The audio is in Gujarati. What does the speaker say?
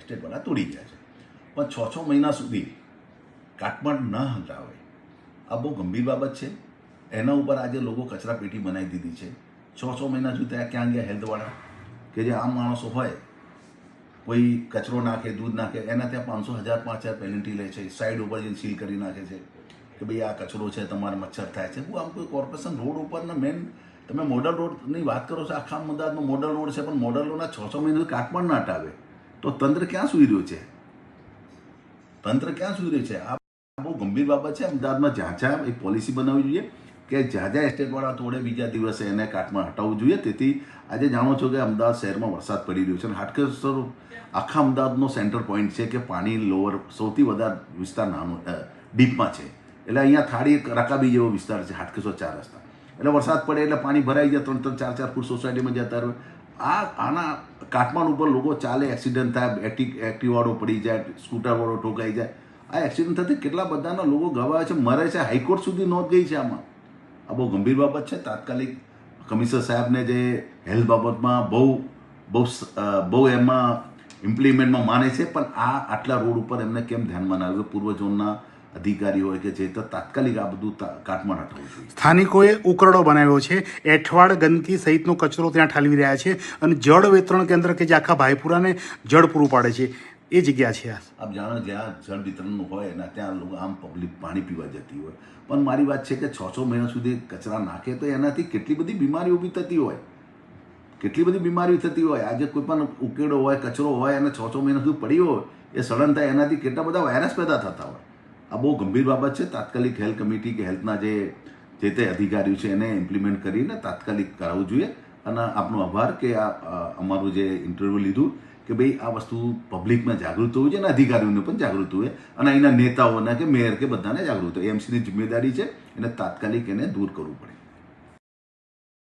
એસ્ટેટવાળા તોડી ગયા છે, પણ 6 મહિના સુધી કાટમાળ ન હટાવે આ બહુ ગંભીર બાબત છે. એના ઉપર આજે લોકો કચરા પેટી બનાવી દીધી છે. 6 મહિના સુધી ત્યાં ક્યાં ગયા હેલ્થવાળા કે જે આમ માણસો હોય, કોઈ કચરો નાખે, દૂધ નાખે, એના ત્યાં 500, 1000, 5000 પેનલ્ટી લે છે. સાઈડ ઉપર જઈને સીલ કરી નાખે છે કે ભાઈ આ કચરો છે, તમારે મચ્છર થાય છે. હું આમ કોઈ કોર્પોરેશન રોડ ઉપરના મેન તમે મોડલ રોડની વાત કરો છો, આખા અમદાવાદમાં મોડલ રોડ છે, પણ મોડલ રોડના 6 મહિના કાટમાળ ના હટાવે તો તંત્ર ક્યાં સુઈ રહ્યું છે? તંત્ર ક્યાં સુઈ રહ્યું છે? આ બહુ ગંભીર બાબત છે. અમદાવાદમાં જ્યાં એક પોલિસી બનાવવી જોઈએ કે જ્યાં એસ્ટેટવાળા તોડે બીજા દિવસે એને કાટમાળ હટાવવું જોઈએ. તેથી આજે જાણો છો કે અમદાવાદ શહેરમાં વરસાદ પડી રહ્યો છે અને હાટકેશ્વર આખા અમદાવાદનો સેન્ટર પોઈન્ટ છે કે પાણી લોઅર સૌથી વધારે વિસ્તાર નાનો ડીપમાં છે. એટલે અહીંયા થાળી રકાબી જેવો વિસ્તાર છે હાટકેશ્વર 4 રસ્તા. એટલે વરસાદ પડે એટલે પાણી ભરાઈ જાય, 3-3, 4-4 ફૂટ સોસાયટીમાં જતા રહે. આના કાટમાળ ઉપર લોકો ચાલે, એક્સિડન્ટ થાય, એક્ટિવાળો પડી જાય, સ્કૂટરવાળો ઠોકાઈ જાય. આ એક્સિડન્ટ થતી કેટલા બધાના લોકો ગવાય છે, મરે છે. હાઈકોર્ટ સુધી નોંધ ગઈ છે આમાં. આ બહુ ગંભીર બાબત છે. તાત્કાલિક કમિશનર સાહેબને જે હેલ્થ બાબતમાં બહુ એમાં ઇમ્પ્લિમેન્ટમાં માને છે, પણ આટલા રોડ ઉપર એમને કેમ ધ્યાનમાં ના આવ્યું? પૂર્વ ઝોનના અધિકારીઓ હોય કે જે તો તાત્કાલિક આ બધું કાટમાળ હટાવવું જોઈએ. સ્થાનિકોએ ઉકરડો બનાવ્યો છે, એઠવાડ ગંદકી સહિતનો કચરો ત્યાં ઠાલવી રહ્યા છે અને જળ વિતરણ કેન્દ્ર કે જે આખા ભાઈપુરાને જળ પૂરું પાડે છે એ જગ્યા છે. આપ જાણો જ્યાં જળ વિતરણનું હોય ને ત્યાં લોકો આમ પબ્લિક પાણી પીવા જતી હોય, પણ મારી વાત છે કે 6 મહિના સુધી કચરા નાખે તો એનાથી કેટલી બધી બીમારી ઊભી થતી હોય, કેટલી બધી બીમારી થતી હોય. આજે કોઈ પણ ઉકેડો હોય, કચરો હોય અને 6 મહિના સુધી પડ્યો હોય, એ સડન થાય, એનાથી કેટલા બધા વાયરસ પેદા થતા હોય. આ બહુ ગંભીર બાબત છે. તાત્કાલિક હેલ્થ કમિટી કે હેલ્થના જે તે અધિકારીઓ છે એને ઇમ્પ્લિમેન્ટ કરીને તાત્કાલિક કરાવવું જોઈએ. અને આપનો આભાર કે આ અમારું જે ઇન્ટરવ્યૂ લીધું કે ભાઈ આ વસ્તુ પબ્લિકમાં જાગૃત હોવું જોઈએ અને અધિકારીઓને પણ જાગૃત હોય અને અહીંના નેતાઓના કે મેયર કે બધાને જાગૃત હોય. એમસીની જિમ્મેદારી છે એને તાત્કાલિક એને દૂર કરવું પડે.